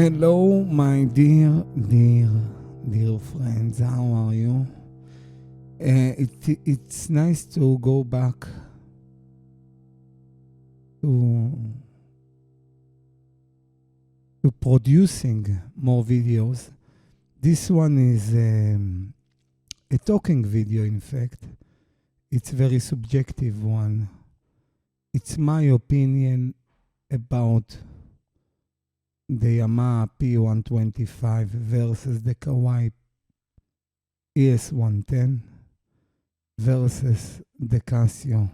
Hello, my dear friends. How are you? It's nice to go back to producing more videos. This one is a talking video. In fact, it's a very subjective one. It's my opinion about the Yamaha P125 versus the Kawai ES110 versus the Casio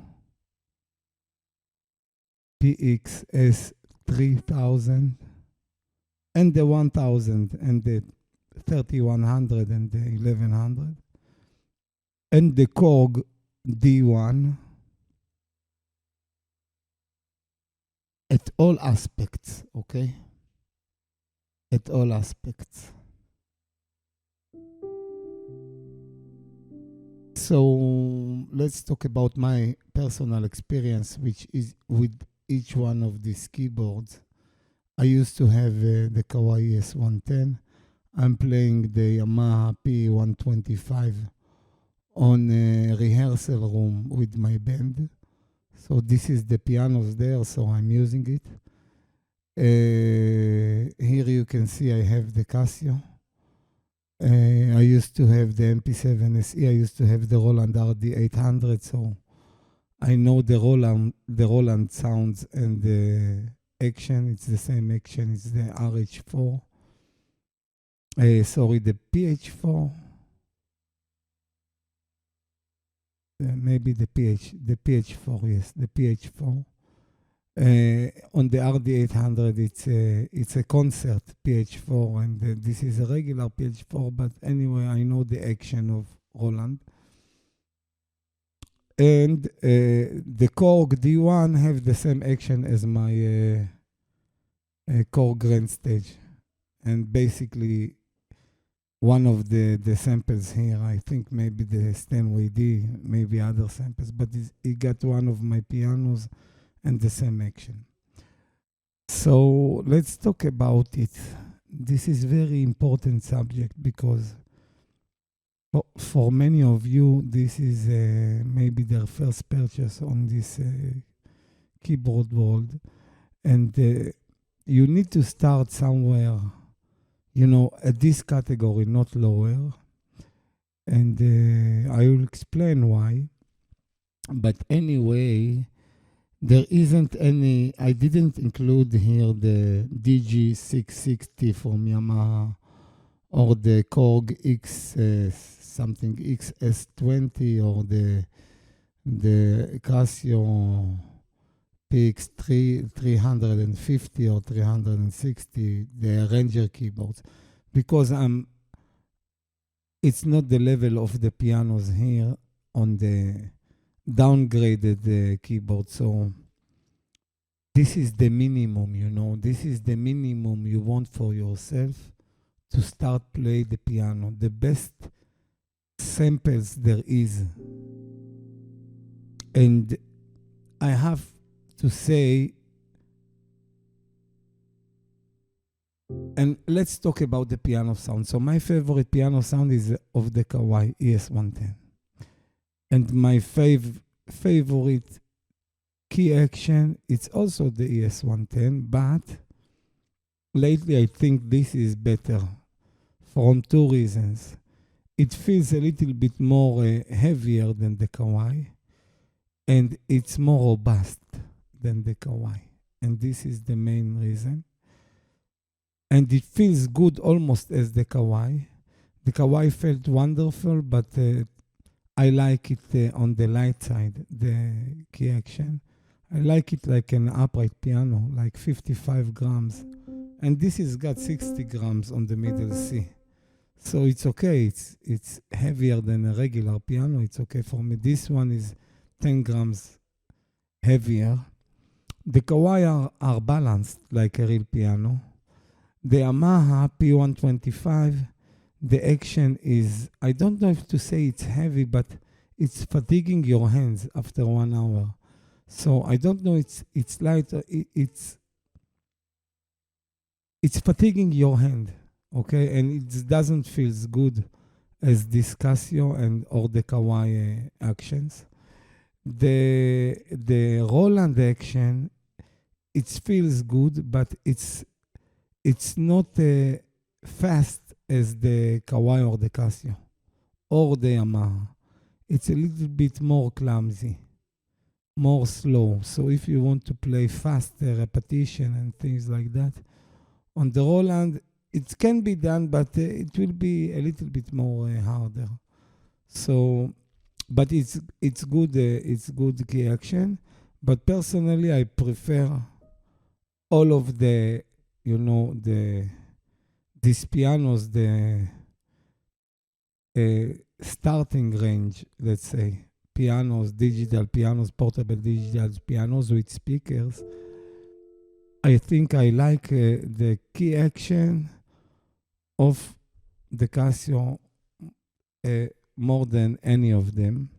PX-S3000 and the 1000 and the 3100 and the 1100 and the Korg D1 at all aspects, okay? At all aspects. So let's talk about my personal experience, which is with each one of these keyboards. I used to have the Kawai ES110. I'm playing the Yamaha P125 on a rehearsal room with my band. So this is the pianos there, so I'm using it. Here you can see I have the Casio. I used to have the MP7 SE. I used to have the Roland RD800, so I know the Roland sounds and the action. It's the same action. It's the RH4. The PH4. Maybe the PH4. Yes, the PH4. On the RD800, it's a concert PH4, and this is a regular PH4, but anyway, I know the action of Roland. And the Korg D1 have the same action as my Korg Grand Stage. And basically, one of the samples here, I think maybe the Stanway D, maybe other samples, but it got one of my pianos and the same action. So let's talk about it. This is very important subject because for many of you, this is maybe their first purchase on this keyboard world. And you need to start somewhere, at this category, not lower. And I will explain why. But anyway, there isn't any, I didn't include here the DG660 from Yamaha or the Korg XS20 or the Casio PX350 or 360, the Ranger keyboards, because it's not the level of the pianos here on the downgraded keyboard. So this is the minimum, this is the minimum you want for yourself to start play the piano. The best samples there is. And I have to say, and let's talk about the piano sound. So my favorite piano sound is of the Kawai ES110. And my favorite key action, it's also the ES110, but lately I think this is better from two reasons. It feels a little bit more heavier than the Kawai, and it's more robust than the Kawai. And this is the main reason. And it feels good almost as the Kawai. The Kawai felt wonderful, but I like it on the light side, the key action. I like it like an upright piano, like 55 grams. And this has got 60 grams on the middle C. So it's okay. It's heavier than a regular piano. It's okay for me. This one is 10 grams heavier. The Kawai are balanced like a real piano. The Yamaha P125, the action is, I don't know if to say it's heavy, but it's fatiguing your hands after 1 hour. So I don't know, it's light, it's it's fatiguing your hand, okay? And it doesn't feel as good as this Casio and or the Kawai actions. The Roland action, it feels good, but it's not fast as the Kawai or the Casio or the Yamaha. It's a little bit more clumsy, more slow. So if you want to play faster repetition and things like that, on the Roland, it can be done, but it will be a little bit more harder. So, but it's good key action. But personally, I prefer all of the, these pianos, the starting range, let's say, pianos, digital pianos, portable digital pianos with speakers. I think I like the key action of the Casio more than any of them.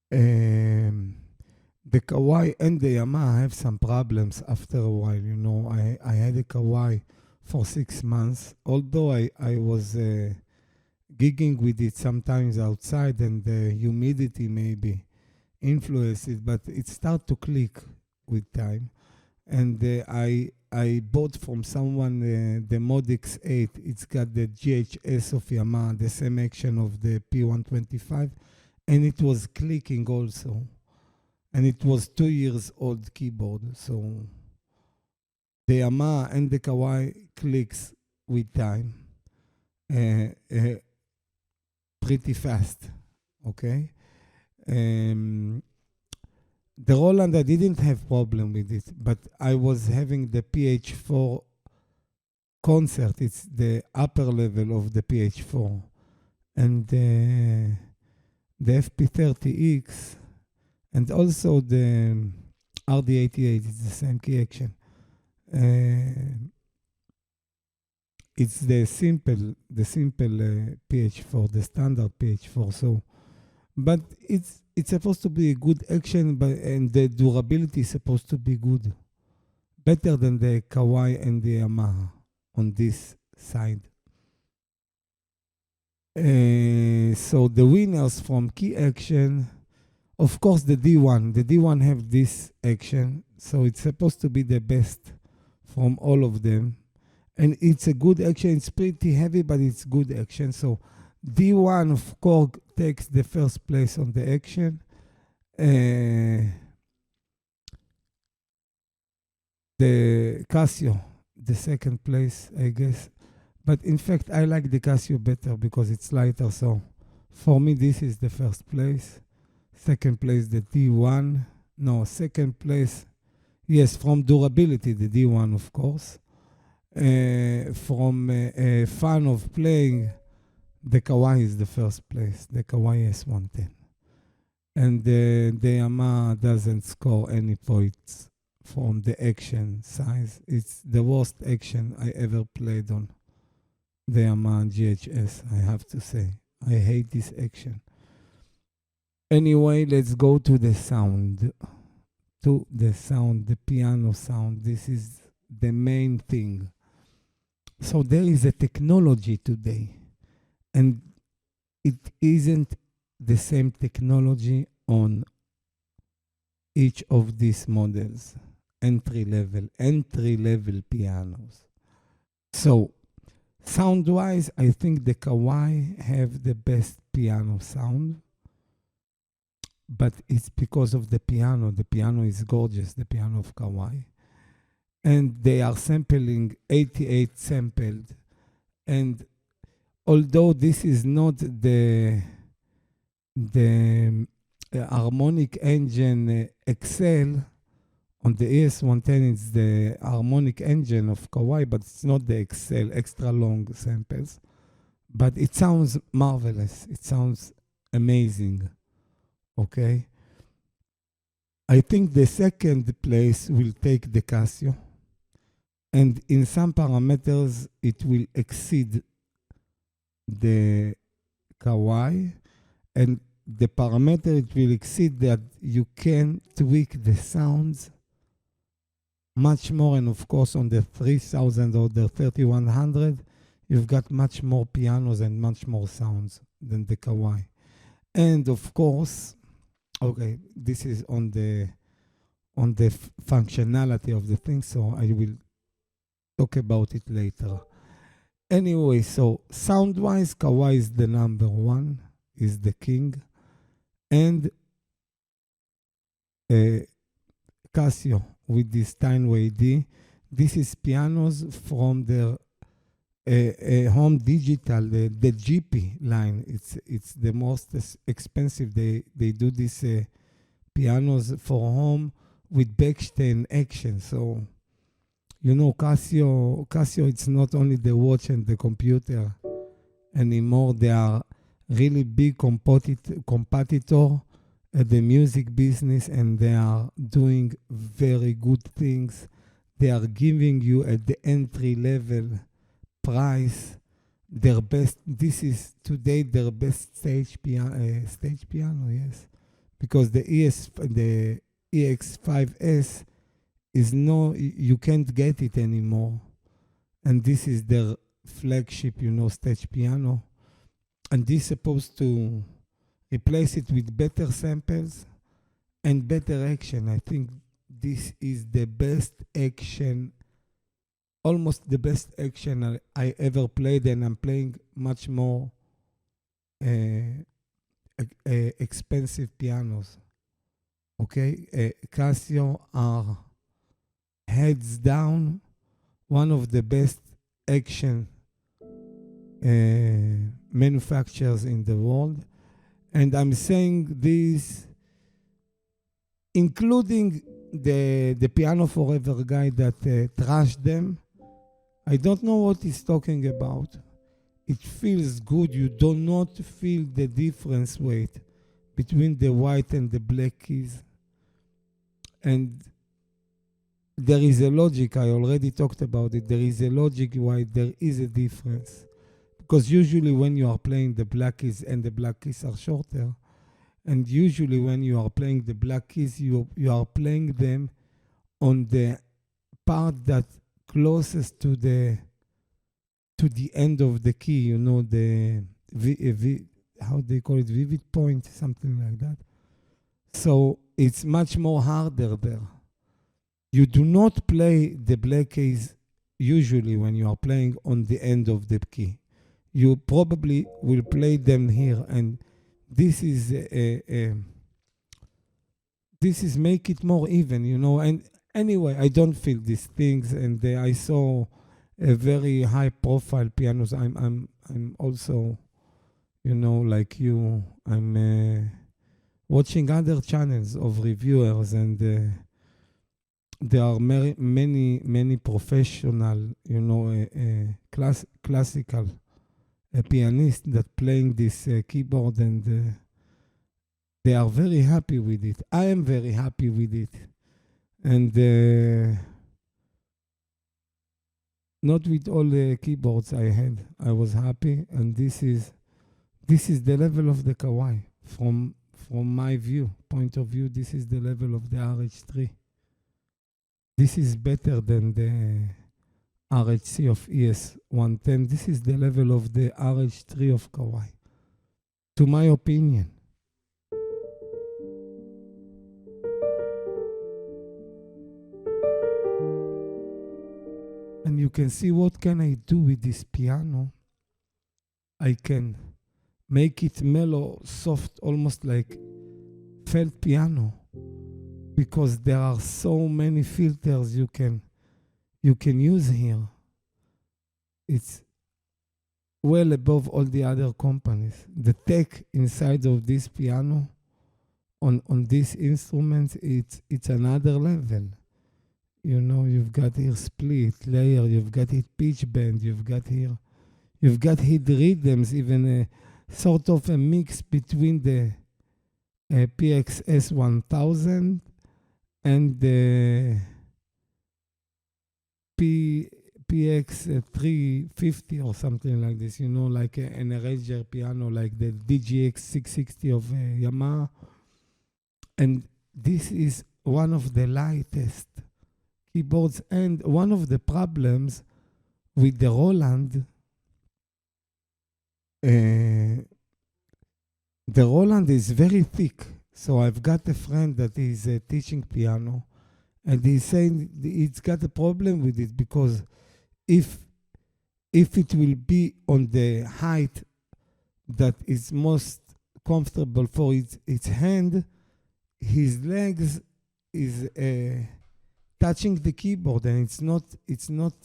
The Kawai and the Yamaha have some problems after a while. I had a Kawai for 6 months, although I was gigging with it sometimes outside, and the humidity maybe influenced it, but it started to click with time. And I bought from someone the Mod X8. It's got the GHS of Yamaha, the same action of the P125, and it was clicking also. And it was 2 years old keyboard, so the Yamaha and the Kawai clicks with time pretty fast, okay? The Roland, I didn't have problem with it, but I was having the PH4 concert. It's the upper level of the PH4. And the FP30X, and also the RD88, it's the same key action. It's the simple PH4, the standard PH4. So, but it's supposed to be a good action, and the durability is supposed to be good, better than the Kawai and the Yamaha on this side. So the winners from key action, of course, the D1. The D1 have this action, so it's supposed to be the best from all of them. And it's a good action. It's pretty heavy, but it's good action. So D1 of Korg takes the first place on the action. The Casio, the second place, I guess. But in fact, I like the Casio better because it's lighter. So for me, this is the first place. Second place, the D1. No, second place, yes, from durability, the D1, of course. From fun of playing, the Kawai is the first place, the Kawai ES110. And the Yamaha doesn't score any points from the action size. It's the worst action I ever played on the Yamaha GHS, I have to say. I hate this action. Anyway, let's go to the sound. The piano sound. This is the main thing. So there is a technology today, and it isn't the same technology on each of these models, entry-level pianos. So sound-wise, I think the Kawai have the best piano sound, but it's because of the piano. The piano is gorgeous, the piano of Kawai. And they are sampling 88 sampled. And although this is not the harmonic engine Excel, on the ES110 it's the harmonic engine of Kawai, but it's not the Excel extra long samples. But it sounds marvelous. It sounds amazing. Okay? I think the second place will take the Casio. And in some parameters, it will exceed the Kawai. And the parameter it will exceed that you can tweak the sounds much more, and of course on the 3000 or the 3100, you've got much more pianos and much more sounds than the Kawai. And of course, okay, this is on the functionality of the thing, so I will talk about it later. Anyway, so sound-wise, Kawai is the number one, is the king, and Casio with this Steinway D. This is pianos from their home digital, the GP line. It's the most expensive. They do these pianos for home with Bechstein action. So, you know, Casio, it's not only the watch and the computer anymore. They are really big competitor at the music business, and they are doing very good things. They are giving you at the entry level price their best. This is today their best stage piano, yes, because the EX5S is you can't get it anymore, and this is their flagship, you know, stage piano, and this is supposed to replace it with better samples and better action. I think this is the best action, almost the best action I ever played, and I'm playing much more expensive pianos. Okay, Casio are heads down one of the best action manufacturers in the world. And I'm saying this, including the Piano Forever guy that trashed them. I don't know what he's talking about. It feels good. You do not feel the difference weight between the white and the black keys. And there is a logic. I already talked about it. There is a logic why there is a difference. Because usually when you are playing the black keys, and the black keys are shorter, and usually when you are playing the black keys, you are playing them on the part that closest to the end of the key, you know, the how they call it, vivid point, something like that. So it's much more harder there. You do not play the black keys usually when you are playing on the end of the key. You probably will play them here, and this is make it more even, you know. And anyway, I don't feel these things, and I saw a very high profile pianos. I'm also, you know, like you, I'm watching other channels of reviewers, and there are many professional, you know, classical pianists that playing this keyboard, and they are very happy with it. I am very happy with it, and not with all the keyboards I had. I was happy, and this is the level of the Kawai from my point of view. This is the level of the RH3. This is better than the RHC of ES110. This is the level of the RH3 of Kawai, to my opinion. And you can see what can I do with this piano. I can make it mellow, soft, almost like felt piano, because there are so many filters you can use here. It's well above all the other companies. The tech inside of this piano, on these instruments, it's another level. You know, you've got here split layer, you've got here pitch bend, you've got here rhythms, even a sort of a mix between the PX-S1000 and the PX-350 or something like this, you know, like an arranger piano, like the DGX 660 of Yamaha. And this is one of the lightest keyboards. And one of the problems with the Roland, the Roland is very thick. So I've got a friend that is teaching piano, and he's saying it's got a problem with it because if it will be on the height that is most comfortable for its hand, his legs is touching the keyboard, and it's not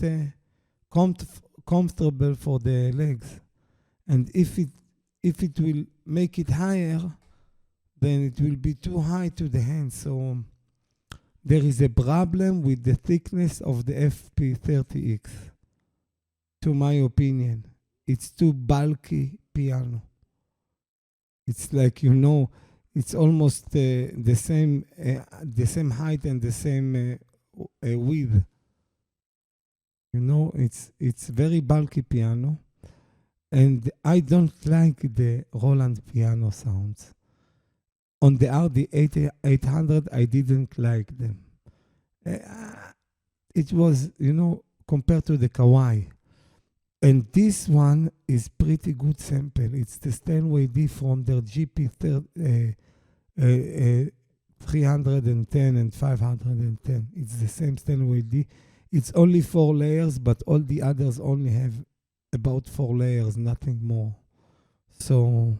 comfortable for the legs. And if it will make it higher, then it will be too high to the hand. So there is a problem with the thickness of the FP30X. To my opinion, it's too bulky piano. It's like, it's almost the same height and the same width. It's very bulky piano, and I don't like the Roland piano sounds. On the RD800, I didn't like them. It was, compared to the Kawai. And this one is pretty good sample. It's the Steinway D from their GP310 and 510. It's the same Steinway D. It's only 4 layers, but all the others only have about 4 layers, nothing more. So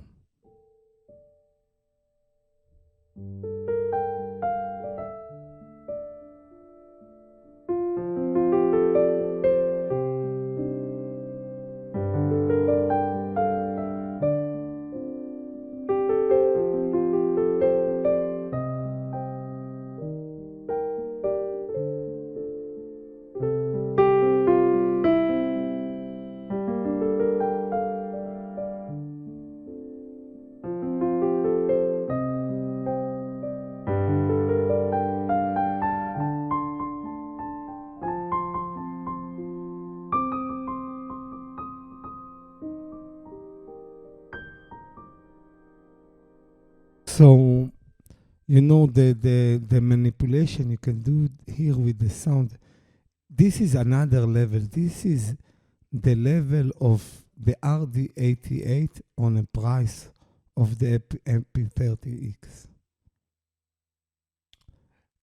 So, the manipulation you can do here with the sound, this is another level. This is the level of the RD88 on a price of the MP30X.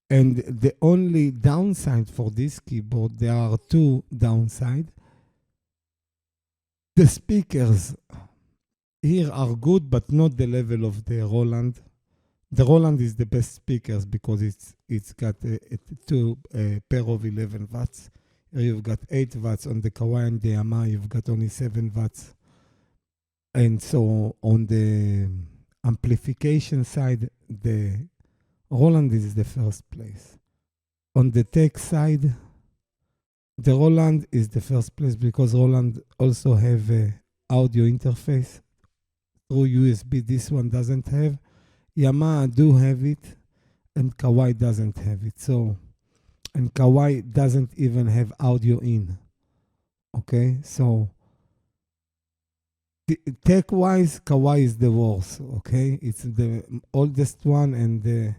And the only downside for this keyboard, there are 2 downsides. The speakers here are good, but not the level of the Roland. The Roland is the best speakers because it's got a 2 pair of 11 watts. Here you've got 8 watts. On the Kawai and the Yamaha, you've got only 7 watts. And so on the amplification side, the Roland is the first place. On the tech side, the Roland is the first place because Roland also have a audio interface through USB. This one doesn't have. Yamaha do have it, and Kawai doesn't have it. And Kawai doesn't even have audio in. Okay, so tech-wise, Kawai is the worst. Okay, it's the oldest one and the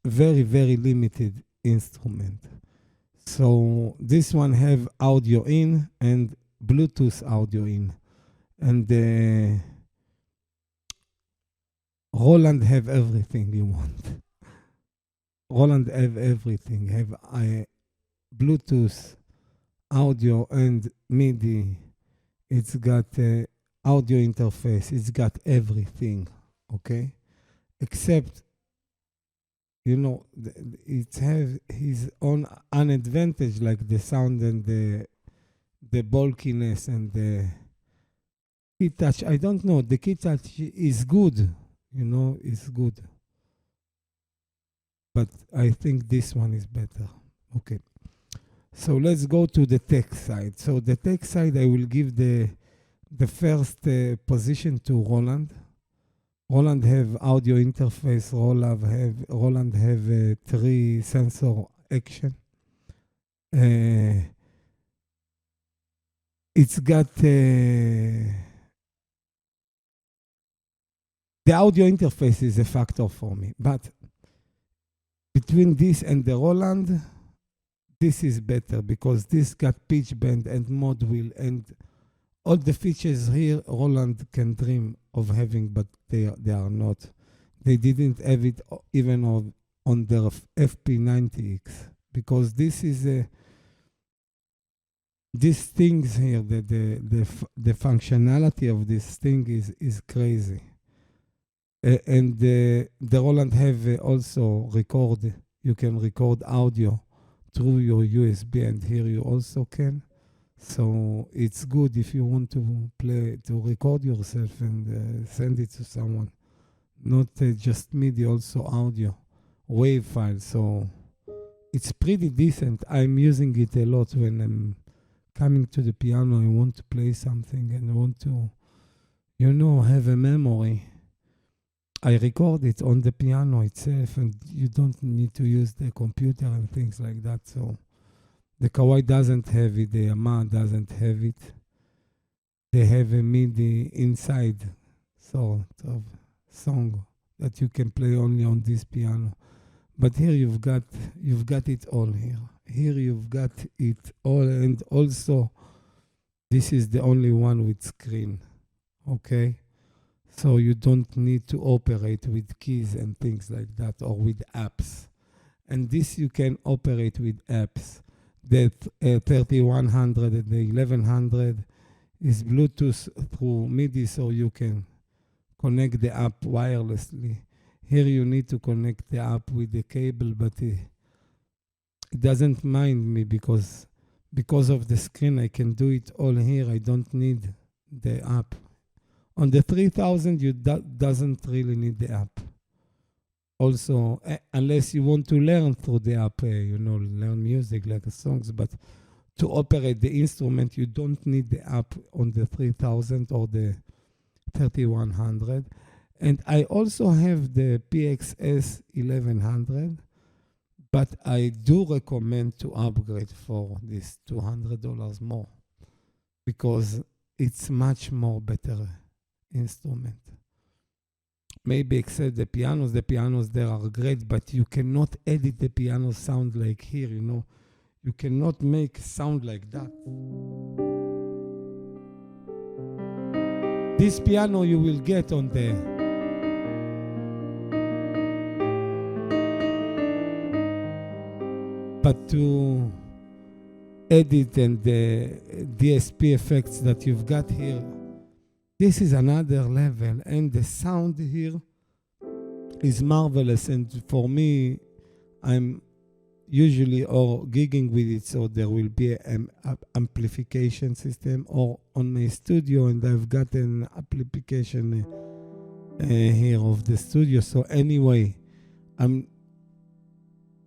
very, very limited instrument. So this one have audio in and Bluetooth audio in, and the Roland have everything you want. Roland have everything. Have Bluetooth, audio, and MIDI. It's got audio interface. It's got everything. Okay, except it has his own advantage, like the sound and the bulkiness and the key touch. I don't know. The key touch is good. It's good. But I think this one is better. Okay. So let's go to the tech side. So the tech side, I will give the first position to Roland. Roland have audio interface. Roland have 3 sensor action. It's got the audio interface is a factor for me, but between this and the Roland, this is better because this got pitch bend and mod wheel and all the features here Roland can dream of having, but they are not. They didn't have it even on their FP90X because this is these things here, the functionality of this thing is crazy. And the Roland have also record. You can record audio through your USB, and here you also can. So it's good if you want to record yourself and send it to someone. Not just MIDI, also audio, wave file. So it's pretty decent. I'm using it a lot when I'm coming to the piano. I want to play something and I want to, have a memory. I record it on the piano itself, and you don't need to use the computer and things like that. So the Kawai doesn't have it, the Yamaha doesn't have it. They have a MIDI inside sort of song that you can play only on this piano. But here you've got it all here. Here you've got it all, and also this is the only one with screen. Okay? So you don't need to operate with keys and things like that, or with apps. And this you can operate with apps. The 3100 and the 1100 is Bluetooth through MIDI, so you can connect the app wirelessly. Here you need to connect the app with the cable, but it doesn't mind me because of the screen. I can do it all here. I don't need the app. On the 3000, you doesn't really need the app. Also, unless you want to learn through the app, learn music like songs, but to operate the instrument, you don't need the app on the 3000 or the 3100. And I also have the PX-S3000, but I do recommend to upgrade for this $200 more because it's much more better instrument. Maybe except the pianos there are great, but you cannot edit the piano sound like here, You cannot make sound like that. This piano you will get on the but to edit and the DSP effects that you've got here, this is another level, and the sound here is marvelous. And for me, I'm usually gigging with it, so there will be an amplification system, or on my studio, and I've got an amplification here of the studio. So anyway, I'm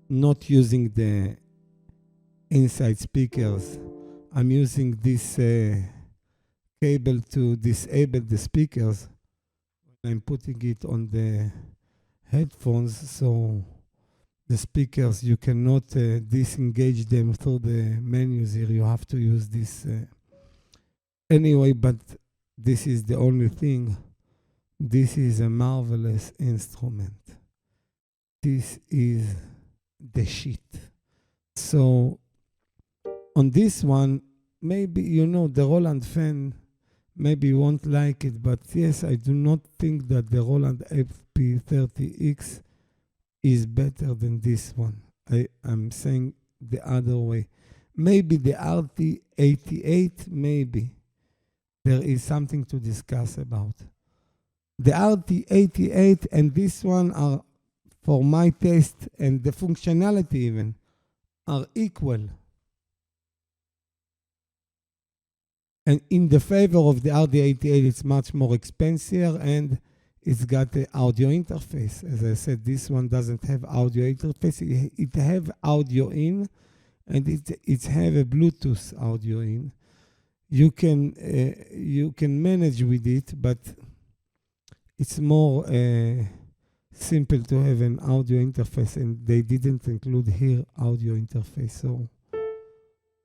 not using the inside speakers. I'm using this cable to disable the speakers. I'm putting it on the headphones, so the speakers, you cannot disengage them through the menus here. You have to use this. Anyway, but this is the only thing. This is a marvelous instrument. This is the shit. So on this one, maybe, the Roland fan maybe won't like it, but yes, I do not think that the Roland FP30X is better than this one. I'm saying the other way. Maybe the RT88, maybe. There is something to discuss about. The RT88 and this one are, for my taste, and the functionality even, are equal. And in the favor of the RT88, it's much more expensive, and it's got the audio interface. As I said, this one doesn't have audio interface. It have audio in, and it have a Bluetooth audio in. You can manage with it, but it's more simple to have an audio interface, and they didn't include here audio interface.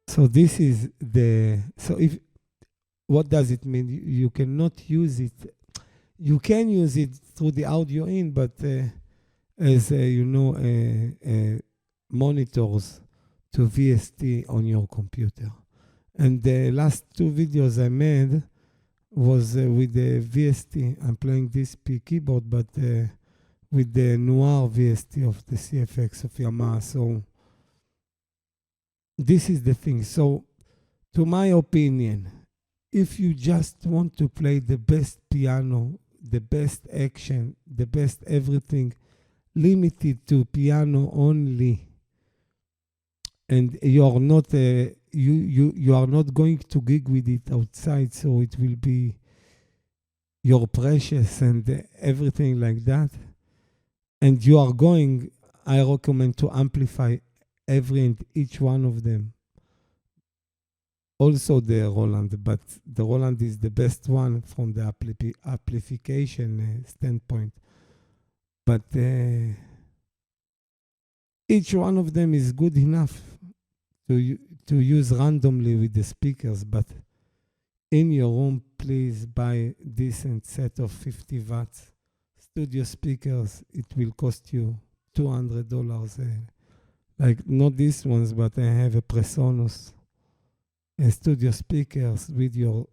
So this is what does it mean? You cannot use it. You can use it through the audio in, but as monitors to VST on your computer. And the last 2 videos I made was with the VST. I'm playing this P keyboard, but with the Noir VST of the CFX of Yamaha. So this is the thing. So to my opinion, if you just want to play the best piano, the best action, the best everything, limited to piano only, and you are not you are not going to gig with it outside, so it will be your precious and everything like that, and you are going, I recommend to amplify every and each one of them. Also the Roland, but the Roland is the best one from the amplification standpoint. But each one of them is good enough to use randomly with the speakers. But in your room, please buy a decent set of 50 watts studio speakers. It will cost you $200. Like not these ones, but I have a Presonus studio speakers with your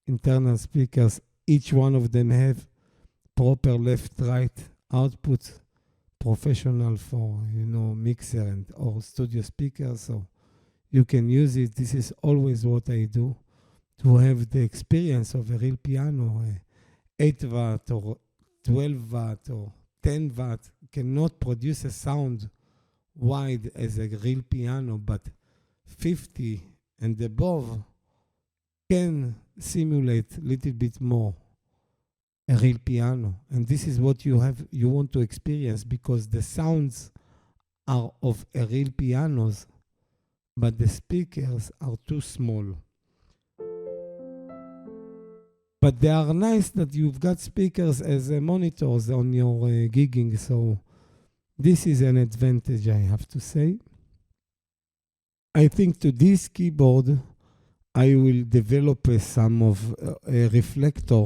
internal speakers. Each one of them have proper left-right output, professional for, mixer and or studio speakers, so you can use it. This is always what I do to have the experience of a real piano. 8 watt or 12 watt or 10 watt cannot produce a sound wide as a real piano, but 50 and above can simulate a little bit more a real piano. And this is what you want to experience, because the sounds are of a real pianos, but the speakers are too small. But they are nice that you've got speakers as monitors on your gigging, so this is an advantage, I have to say. I think to this keyboard, I will develop some of a reflector,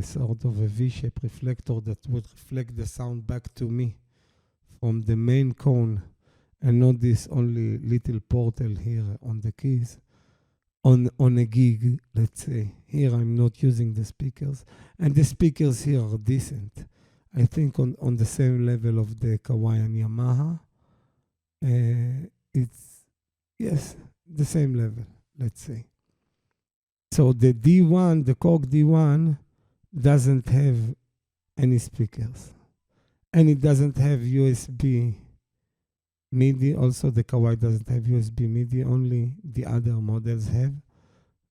sort of a V-shaped reflector that would reflect the sound back to me from the main cone, and not this only little portal here on the keys. On a gig, let's say. Here I'm not using the speakers, and the speakers here are decent. I think on the same level of the Kawai and Yamaha. It's, yes, the same level, let's say. So the D1, the Korg D1, doesn't have any speakers. And it doesn't have USB MIDI. Also, the Kawai doesn't have USB MIDI. Only the other models have,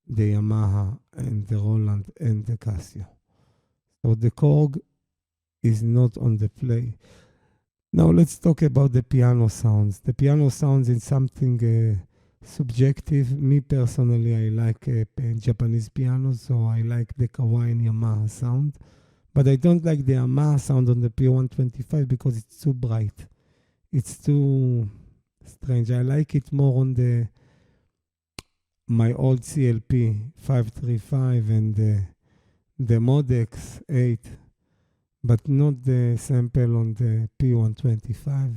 the Yamaha and the Roland and the Casio. So the Korg is not on the play. Now let's talk about the piano sounds. The piano sounds is something subjective. Me personally, I like Japanese pianos, so I like the Kawai and Yamaha sound. But I don't like the Yamaha sound on the P125 because it's too bright. It's too strange. I like it more on my old CLP 535 and the Modex 8. But not the sample on the P125.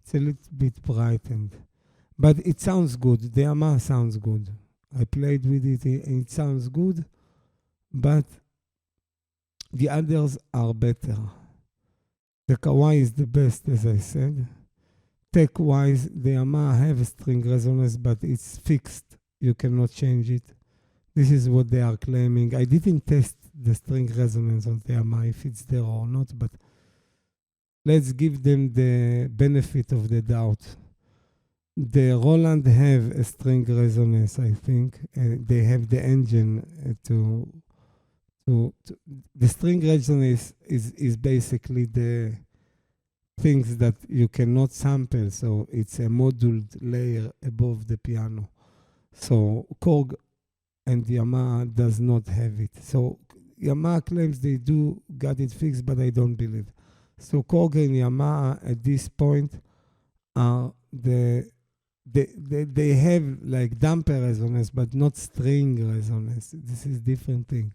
It's a little bit brightened. But it sounds good. The Yamaha sounds good. I played with it and it sounds good. But the others are better. The Kawai is the best, as I said. Tech-wise, the Yamaha have a string resonance, but it's fixed. You cannot change it. This is what they are claiming. I didn't test the string resonance on the Yamaha, if it's there or not, but let's give them the benefit of the doubt. The Roland have a string resonance, I think. They have the engine the string resonance is basically the things that you cannot sample, so it's a moduled layer above the piano. So Korg and Yamaha does not have it. So Yamaha claims they do got it fixed, but I don't believe. So Korg and Yamaha at this point are they have like damper resonance, but not string resonance. This is different thing.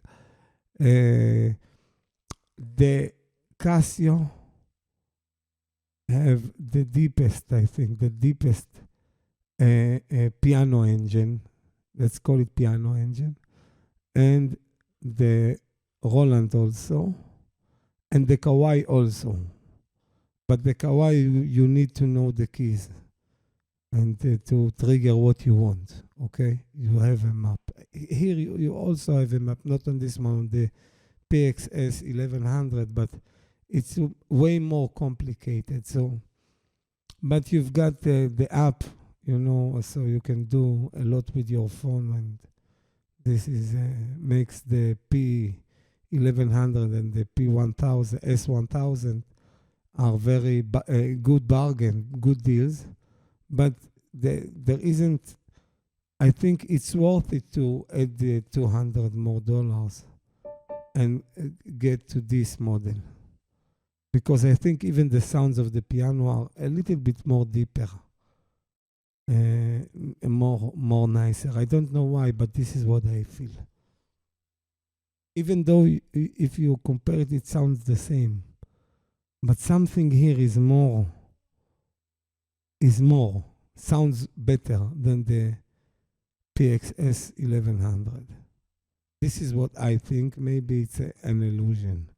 The Casio have the deepest, I think, the deepest piano engine. Let's call it piano engine. And the Roland also. And the Kawai also. But the Kawai, you need to know the keys and to trigger what you want, okay? You have a map. Here you also have a map, not on this one, on the PX-S3000, but it's way more complicated. So, but you've got the app, you know, so you can do a lot with your phone, and this is makes the P1100 and the P1000, S1000 are very good bargain, good deals, but there isn't. I think it's worth it to add the $200 more and get to this model, because I think even the sounds of the piano are a little bit more deeper, more nicer. I don't know why, but this is what I feel. Even though if you compare it, it sounds the same. But something here is more, sounds better than the PX-S1100. This is what I think. Maybe it's an illusion.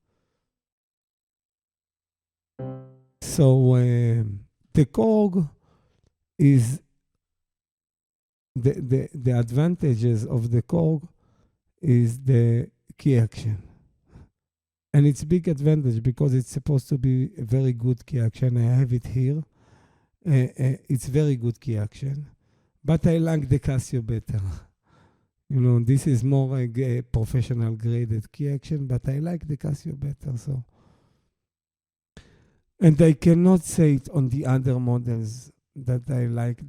So the Korg is, the advantages of the Korg is the key action. And it's a big advantage because it's supposed to be a very good key action. I have it here. It's very good key action. But I like the Casio better. You know, this is more like a professional graded key action, but I like the Casio better. So, and I cannot say it on the other models that I like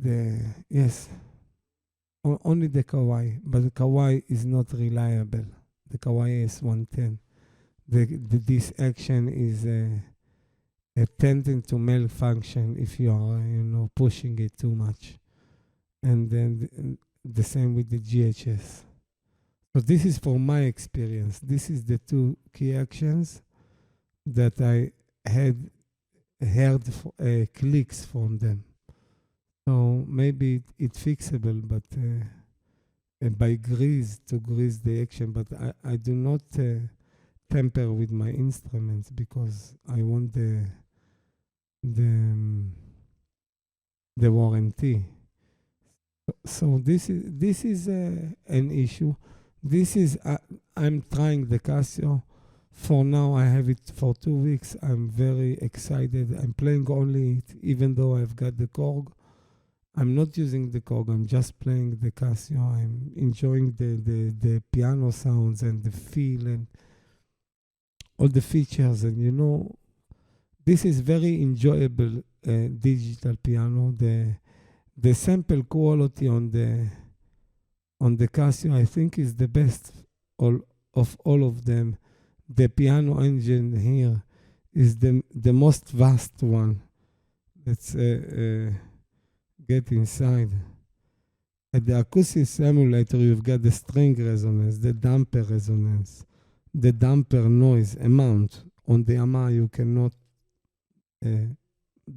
only the Kawai. But the Kawai is not reliable. The Kawai ES110. This action is tending to malfunction if you are, pushing it too much. And then the same with the GHS. So this is from my experience. This is the two key actions that I had heard clicks from them. So maybe it's fixable, but by grease to grease the action. But I do not tamper with my instruments because I want the warranty. So this is an issue. This is I'm trying the Casio. For now, I have it for 2 weeks. I'm very excited. I'm playing only it, even though I've got the Korg. I'm not using the Korg. I'm just playing the Casio. I'm enjoying the piano sounds and the feel and all the features. And this is very enjoyable digital piano. The sample quality on the Casio, I think, is the best of all of them. The piano engine here is the most vast one. Let's get inside. At the Acoustic Emulator, you've got the string resonance, the damper resonance, the damper noise amount. On the Yamaha, you cannot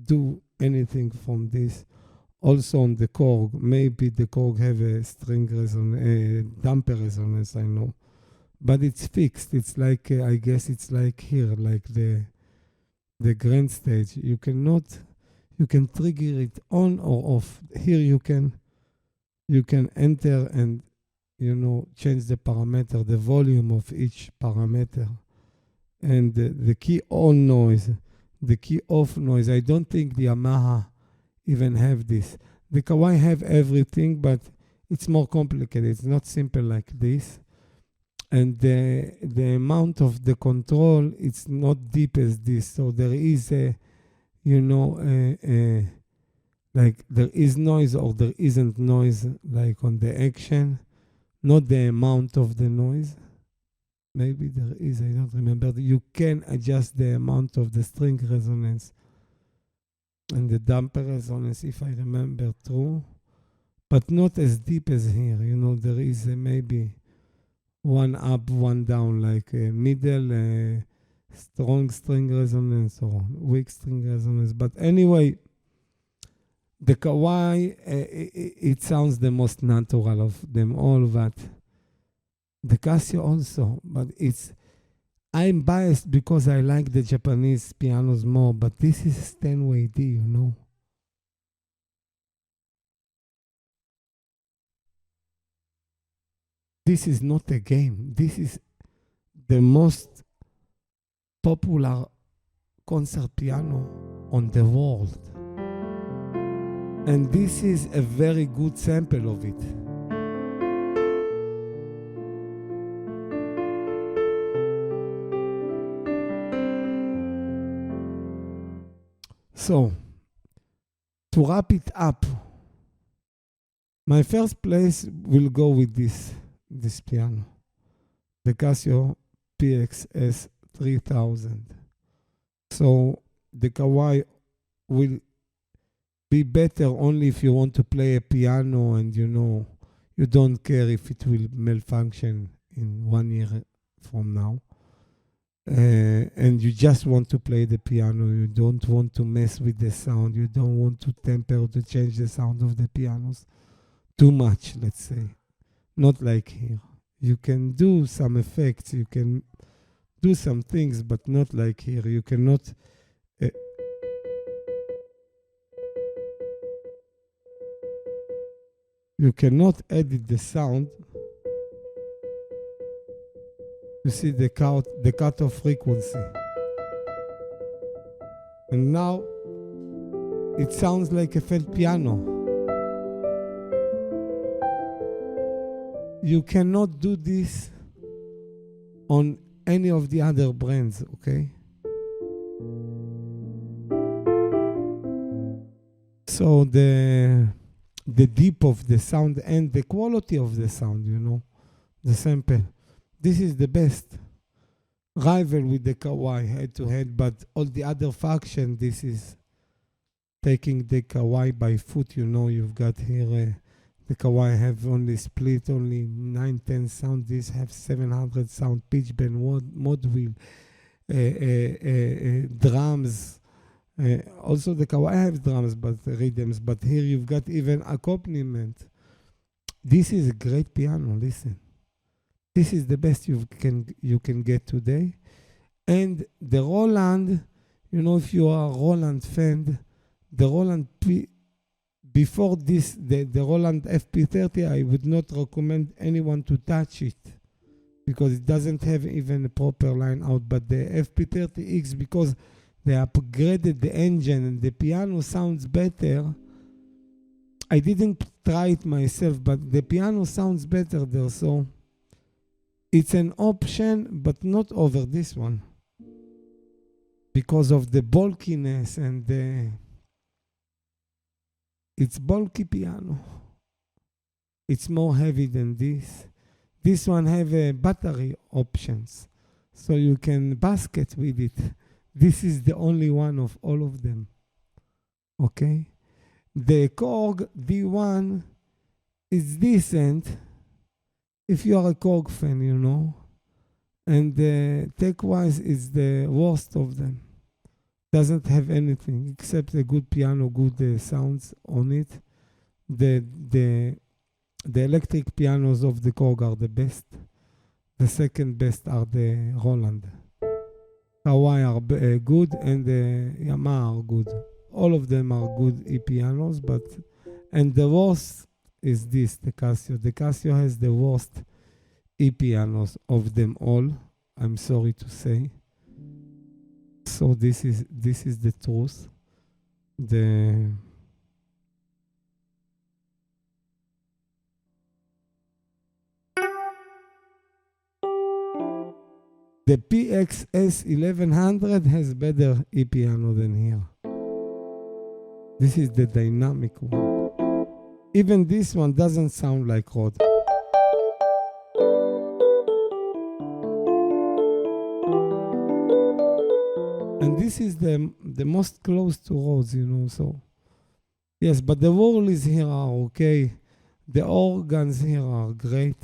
do anything from this. Also on the Korg, maybe the Korg have a string resonance, damper resonance, I know. But it's fixed. It's like, I guess it's like here, like the grand stage. You can trigger it on or off. Here you can enter and, change the parameter, the volume of each parameter. And the key on noise, the key off noise. I don't think the Yamaha even have this. The Kawai have everything, but it's more complicated. It's not simple like this. And the amount of the control, it's not deep as this. So there is like there is noise or there isn't noise, like on the action, not the amount of the noise. Maybe there is, I don't remember. You can adjust the amount of the string resonance and the damper resonance, if I remember true, but not as deep as here. There is maybe one up, one down, like a middle, strong string resonance or weak string resonance. But anyway, the Kawai, it sounds the most natural of them all, but the Casio also, but I'm biased because I like the Japanese pianos more, but this is Steinway D, you know. This is not a game. This is the most popular concert piano on the world. And this is a very good sample of it. So, to wrap it up, my first place will go with this piano, the Casio PX-S3000. So the Kawai will be better only if you want to play a piano and you don't care if it will malfunction in 1 year from now. And you just want to play the piano. You don't want to mess with the sound. You don't want to temper or to change the sound of the pianos too much, let's say. Not like here. You can do some effects. You can do some things, but not like here. You cannot... you cannot edit the sound. You see the cutoff frequency. And now it sounds like a felt piano. You cannot do this on any of the other brands, okay? So the deep of the sound and the quality of the sound, the sample. This is the best. Rival with the Kawai head to head, but all the other faction, this is taking the Kawai by foot. You've got here the Kawai have only split, only 910 sound. These have 700 sound, pitch bend, mod wheel, drums. Also the Kawai has drums, but rhythms. But here you've got even accompaniment. This is a great piano. Listen. This is the best you can get today. And the Roland, if you are a Roland fan, the Roland before this, the Roland FP30, I would not recommend anyone to touch it because it doesn't have even a proper line out. But the FP30X, because they upgraded the engine and the piano sounds better. I didn't try it myself, but the piano sounds better there, so it's an option, but not over this one. Because of the bulkiness and it's bulky piano. It's more heavy than this. This one have battery options, so you can basket with it. This is the only one of all of them. Okay? The Korg D1 is decent if you are a Korg fan, And the tech-wise is the worst of them. Doesn't have anything except a good piano, good sounds on it. The electric pianos of the Korg are the best. The second best are the Roland. Kawai are good and the Yamaha are good. All of them are good e-pianos, and the worst is this, the Casio. The Casio has the worst e-pianos of them all, I'm sorry to say. So this is the truth. The PX-S3000 has better e-piano than here. This is the dynamic one. Even this one doesn't sound like Rod. And this is the most close to Rhodes, so. Yes, but the wurlis here are okay. The organs here are great.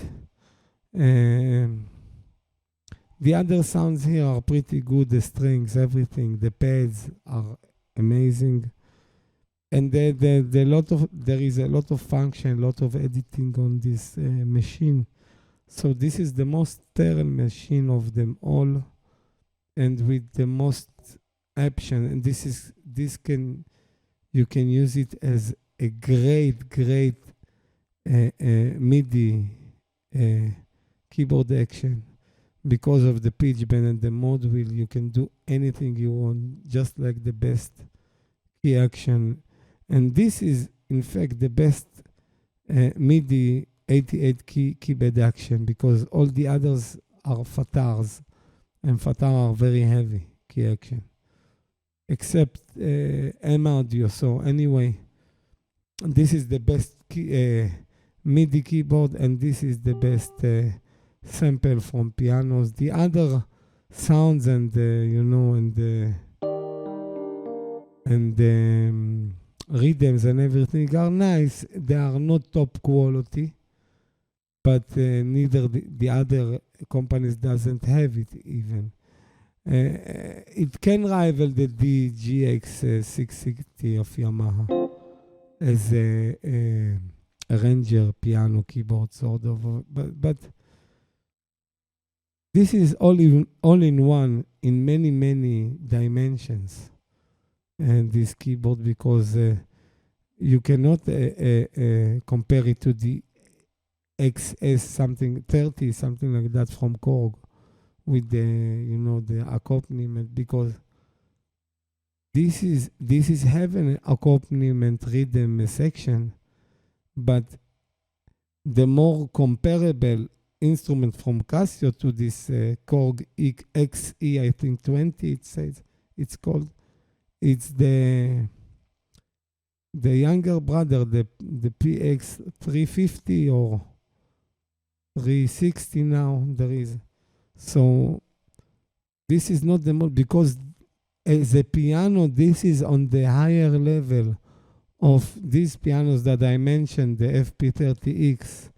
The other sounds here are pretty good, the strings, everything. The pads are amazing. And there is a lot of function, a lot of editing on this machine. So this is the most sterile machine of them all, and with the most option. And you can use it as a great MIDI keyboard action. Because of the pitch bend and the mod wheel, you can do anything you want, just like the best key action. And this is, in fact, the best MIDI 88 keyboard action, because all the others are fatars, and fatar are very heavy key action, except M audio. So anyway, this is the best MIDI keyboard, and this is the best sample from pianos. The other sounds and rhythms and everything are nice. They are not top quality, but neither the other companies doesn't have it even. It can rival the DGX660 of Yamaha as a Ranger piano keyboard, sort of, but this is all in one in many dimensions. And this keyboard, because you cannot compare it to the PX-S3000, something like that from Korg, with the accompaniment, because this is having an accompaniment rhythm section, but the more comparable instrument from Casio to this Korg XE, I think 20, it says it's called. It's the younger brother, the PX-350 or 360 now there is. So this is not the most, because as a piano, this is on the higher level of these pianos that I mentioned, the FP30X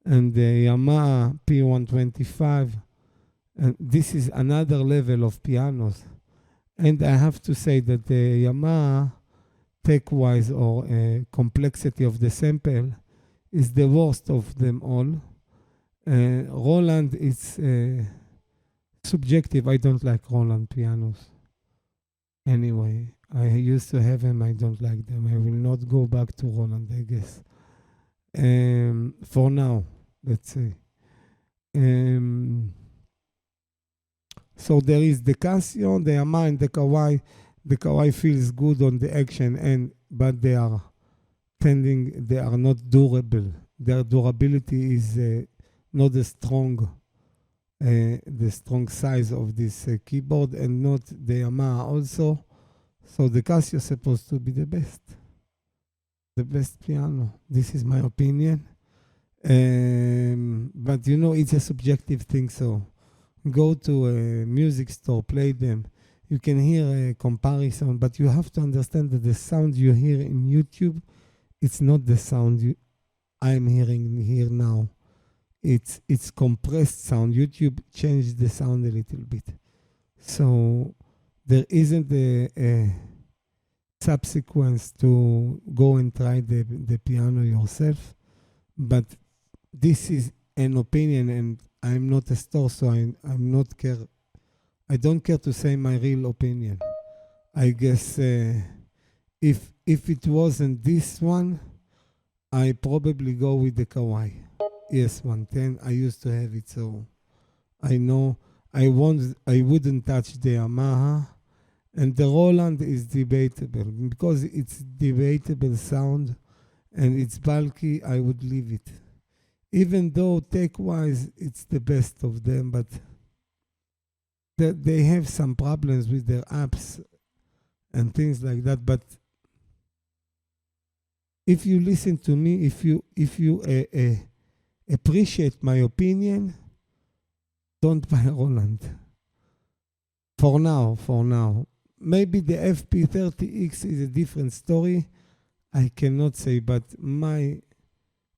and the Yamaha P125. And this is another level of pianos. And I have to say that the Yamaha, tech-wise or complexity of the sample, is the worst of them all. Roland is subjective. I don't like Roland pianos. Anyway, I used to have them. I don't like them. I will not go back to Roland, I guess. For now, let's say. So there is the Casio, the Yamaha, and the Kawai. The Kawai feels good on the action, but they are not durable. Their durability is not the strong size of this keyboard, and not the Yamaha also. So the Casio is supposed to be the best piano. This is my opinion. But it's a subjective thing, so go to a music store, play them. You can hear a comparison, but you have to understand that the sound you hear in YouTube, it's not the sound I'm hearing here now. It's compressed sound. YouTube changed the sound a little bit. So there isn't a subsequence to go and try the piano yourself. But this is an opinion, and I'm not a store, so I don't care to say my real opinion. I guess if it wasn't this one, I probably go with the Kawai ES110. I used to have it, so I know I wouldn't touch the Yamaha. And the Roland is debatable, because it's debatable sound and it's bulky. I would leave it, even though tech-wise it's the best of them, but they have some problems with their apps and things like that. But if you listen to me, if you appreciate my opinion, don't buy Roland. For now. Maybe the FP30X is a different story. I cannot say, but my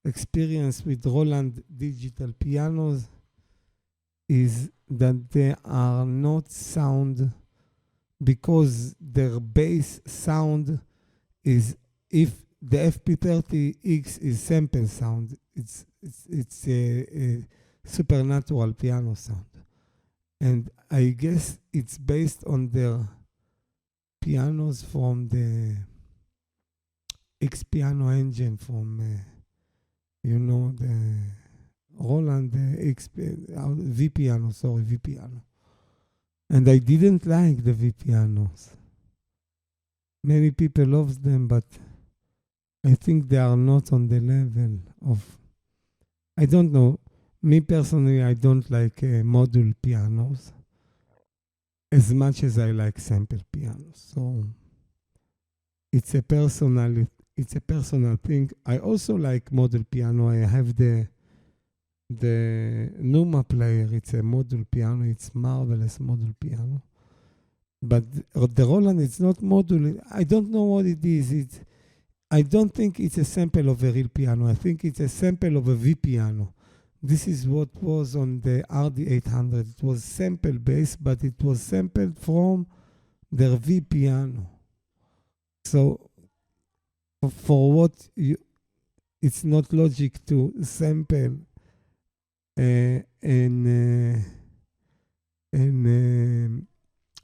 experience with Roland digital pianos is that they are not sound because their bass sound is, if the FP30X is sample sound, it's a supernatural piano sound. And I guess it's based on their pianos from the X piano engine from, the Roland V piano, V piano. And I didn't like the V pianos. Many people love them, but I think they are not on the level of, I don't know. Me personally, I don't like module pianos as much as I like sample pianos. So it's a personal thing. I also like module piano. I have the Numa player. It's a module piano. It's marvelous module piano. But the Roland, it's not module. I don't know what it is. I don't think it's a sample of a real piano. I think it's a sample of a V piano. This is what was on the RD800. It was sample based, but it was sampled from their V piano. So for what it's not logic to sample in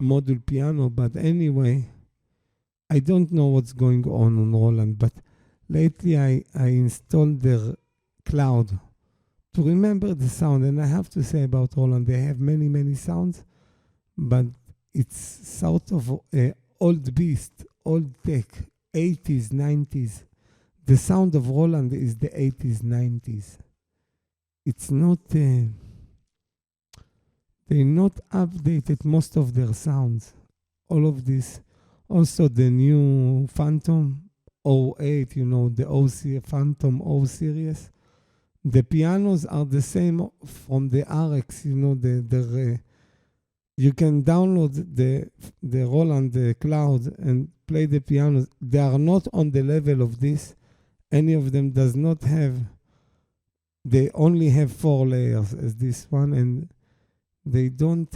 module piano, but anyway, I don't know what's going on Roland, but lately I installed their cloud to remember the sound. And I have to say about Roland, they have many sounds, but it's sort of old beast, old tech, 80s, 90s. The sound of Roland is the 80s, 90s. It's not, they not updated most of their sounds. All of this. Also the new Phantom 08, the OC Phantom O series. The pianos are the same from the RX, you can download the Roland Cloud and play the pianos. They are not on the level of this. Any of them does not have, they only have 4 layers as this one, and they don't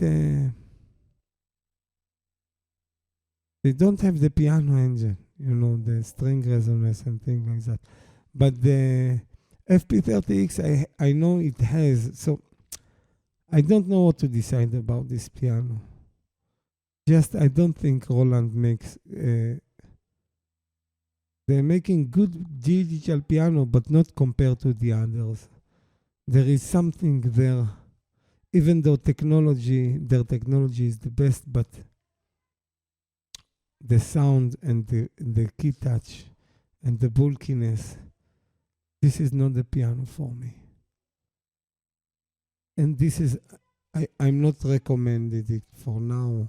have the piano engine, the string resonance and things like that. But the FP30X, I know it has, so I don't know what to decide about this piano. Just, I don't think Roland makes, they're making good digital piano, but not compared to the others. There is something there, even though their technology is the best, but the sound and the key touch and the bulkiness, this is not the piano for me. And this is, I'm not recommended it for now.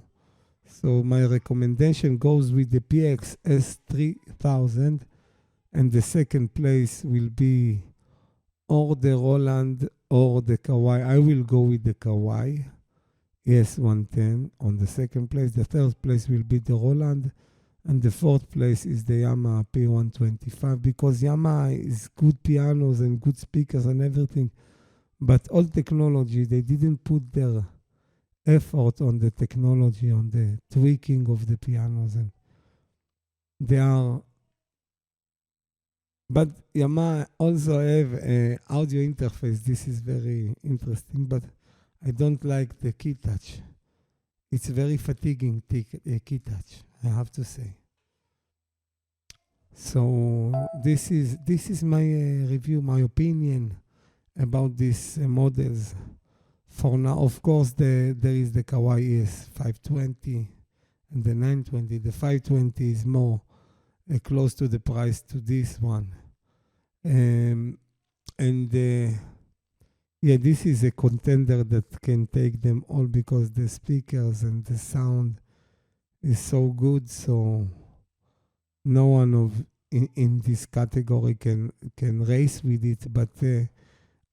So my recommendation goes with the PX-S3000, and the second place will be or the Roland or the Kawai. I will go with the Kawai ES110 on the second place. The third place will be the Roland, and the fourth place is the Yamaha P125, because Yamaha is good pianos and good speakers and everything, but all technology, they didn't put their effort on the technology, on the tweaking of the pianos, and they are. But Yamaha also have an audio interface. This is very interesting, but I don't like the key touch. It's very fatiguing key touch, I have to say. So this is my review, my opinion about these models. For now, of course, there is the Kawai ES520 and the 920. The 520 is more close to the price to this one. Yeah, this is a contender that can take them all, because the speakers and the sound is so good. So no one in this category can race with it. But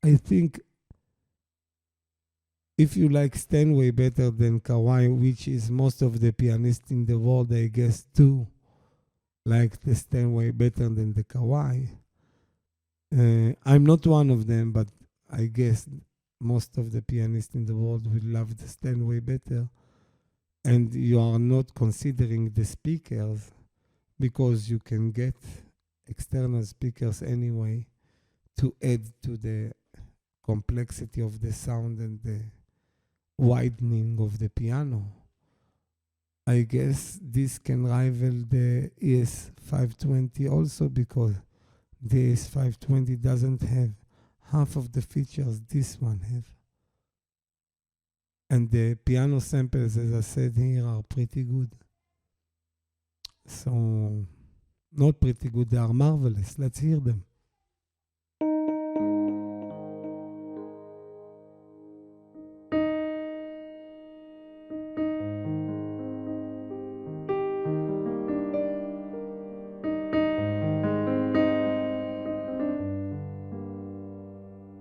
I think if you like Steinway better than Kawai, which is most of the pianists in the world, I guess, do like the Steinway better than the Kawai. I'm not one of them, but I guess most of the pianists in the world will love the Steinway better, and you are not considering the speakers, because you can get external speakers anyway to add to the complexity of the sound and the widening of the piano. I guess this can rival the ES520 also, because the ES520 doesn't have half of the features this one have. And the piano samples, as I said here, are pretty good. So, not pretty good, they are marvelous. Let's hear them.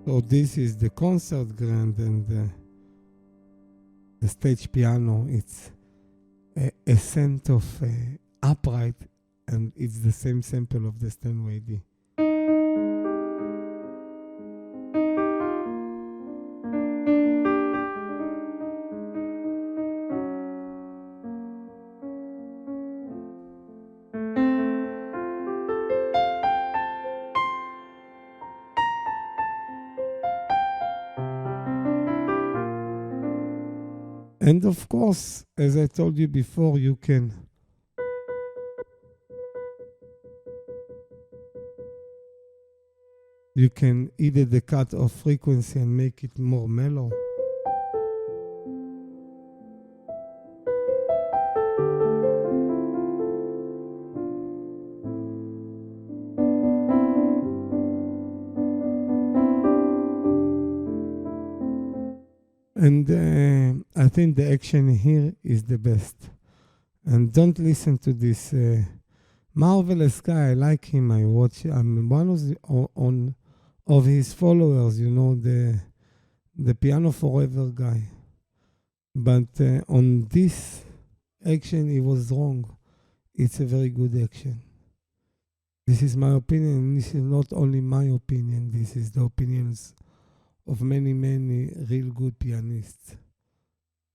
So this is the concert grand, and the stage piano. It's a scent of upright, and it's the same sample of the Steinway D. And of course, as I told you before, you can either the cut of frequency and make it more mellow. And I think the action here is the best. And don't listen to this marvelous guy. I like him. I watch. I'm one of his followers. You know, the Piano Forever guy. But on this action, he was wrong. It's a very good action. This is my opinion. This is not only my opinion. This is the opinions of many, many real good pianists.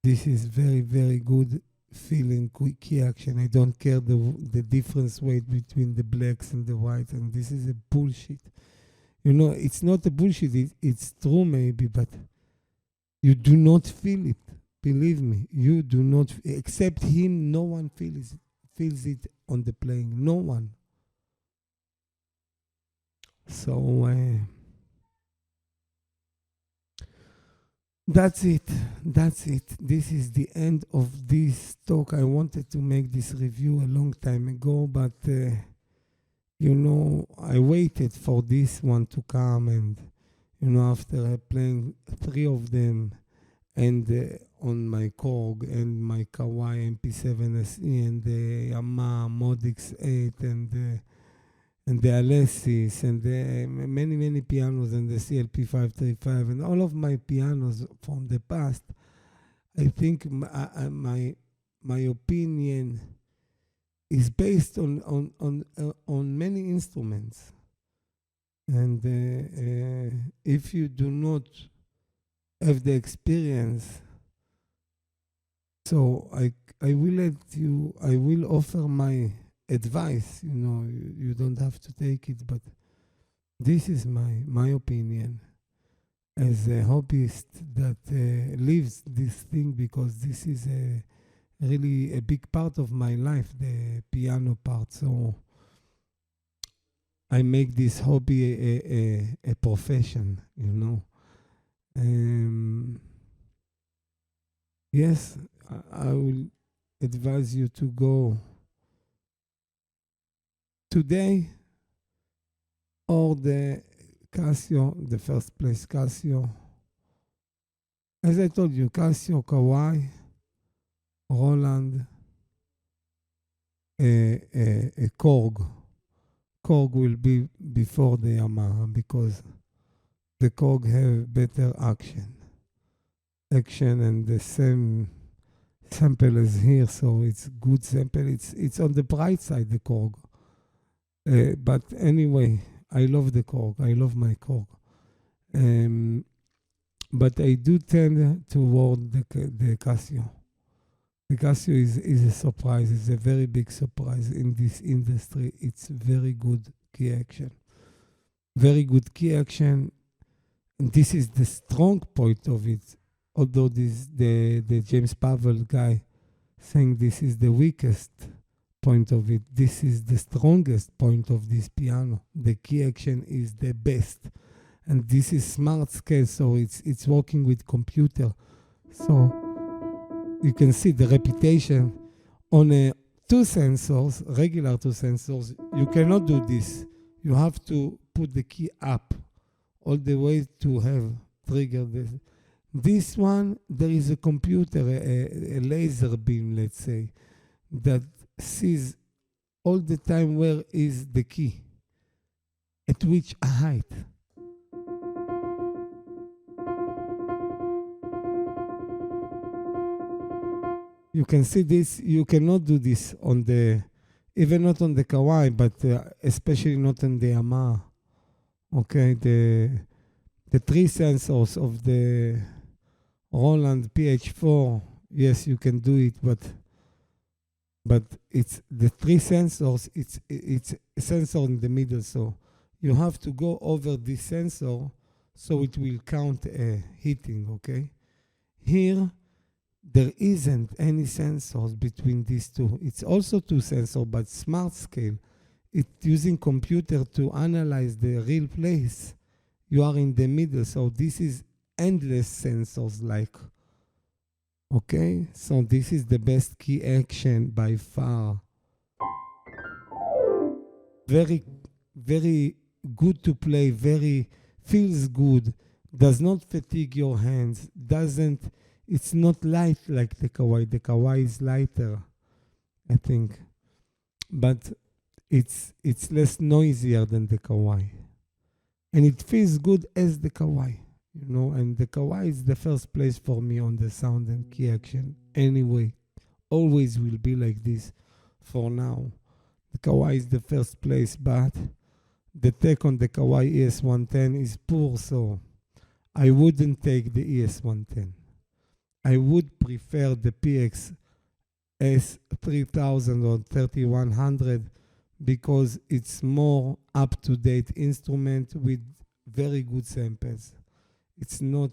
This is very, very good feeling, key action. I don't care the difference weight between the blacks and the whites, and this is a bullshit. You know, it's not a bullshit, it's true maybe, but you do not feel it. Believe me, you do not, except him, no one feels it on the playing, no one. So, that's it. This is the end of this talk. I wanted to make this review a long time ago, but you know, I waited for this one to come, and you know, after playing 3 of them, and on my Korg and my Kawai MP7 SE and the Yamaha Mod X8 and the Alessis and the many pianos and the CLP535 and all of my pianos from the past, I think my opinion is based on many instruments. And if you do not have the experience, so I will offer my advice. You know, you don't have to take it, but this is my opinion as a hobbyist that lives this thing, because this is really a big part of my life, the piano part. So I make this hobby a profession, you know. Yes, I will advise you to go today, or the Casio, the first place Casio. As I told you, Casio, Kawai, Roland, Korg. Korg will be before the Yamaha, because the Korg have better action and the same sample as here, so it's good sample. It's on the bright side, the Korg. But anyway, I love the Korg. I love my Korg. but I do tend toward the Casio. The Casio is a surprise. It's a very big surprise in this industry. It's very good key action. Very good key action. And this is the strong point of it. Although the James Pavel guy saying this is the weakest point of it, this is the strongest point of this piano. The key action is the best. And this is smart scale, so it's working with computer. So you can see the repetition on two sensors, regular two sensors. You cannot do this. You have to put the key up all the way to have triggered this. This one, there is a computer, a laser beam, let's say, that sees all the time where is the key, at which height. You can see this. You cannot do this on the, even not on the Kawai, but especially not on the Yamaha. Okay, the three sensors of the Roland PH4, yes, you can do it, but it's the three sensors. It's a sensor in the middle, so you have to go over this sensor, so it will count hitting. Okay, here there isn't any sensors between these two. It's also two sensors, but smart scale. It's using computer to analyze the real place. You are in the middle, so this is endless sensors like. Okay, so this is the best key action by far. Very, very good to play, very feels good, does not fatigue your hands, it's not light like the Kawai. The Kawai is lighter, I think. But it's less noisier than the Kawai. And it feels good as the Kawai, you know, and the Kawai is the first place for me on the sound and key action. Anyway, always will be like this for now. The Kawai is the first place, but the tech on the Kawai ES110 is poor, so I wouldn't take the ES110. I would prefer the PX-S3000 or 3100 because it's more up-to-date instrument with very good samples. It's not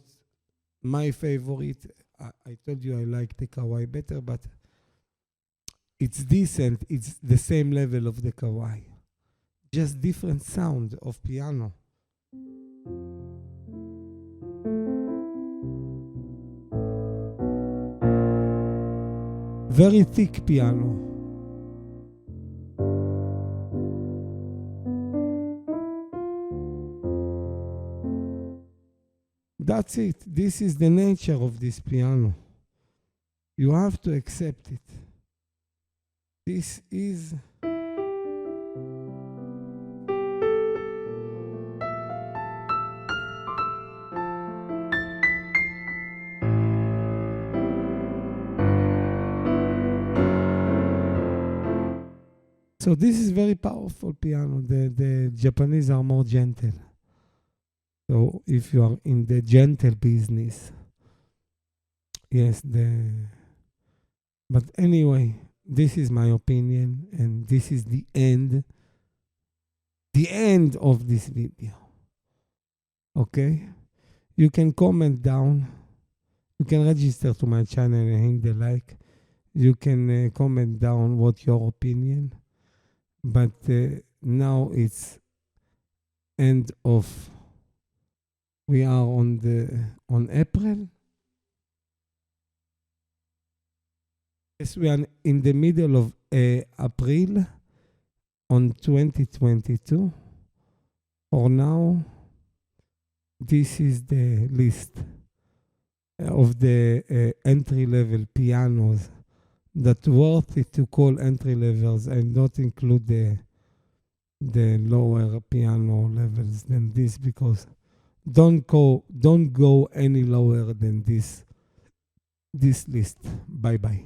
my favorite. I told you I like the Kawai better, but it's decent. It's the same level of the Kawai. Just different sound of piano. Very thick piano. That's it. This is the nature of this piano. You have to accept it. This is so this is very powerful piano. The Japanese are more gentle. So if you are in the gentle business, yes, but anyway, this is my opinion, and this is the end of this video. Okay? You can comment down. You can register to my channel and hit the like. You can comment down what's your opinion. But now it's end of. We are on April. Yes, we are in the middle of April on 2022. For now, this is the list of the entry-level pianos that worth it to call entry levels and not include the lower piano levels than this, because don't go any lower than this list. Bye bye.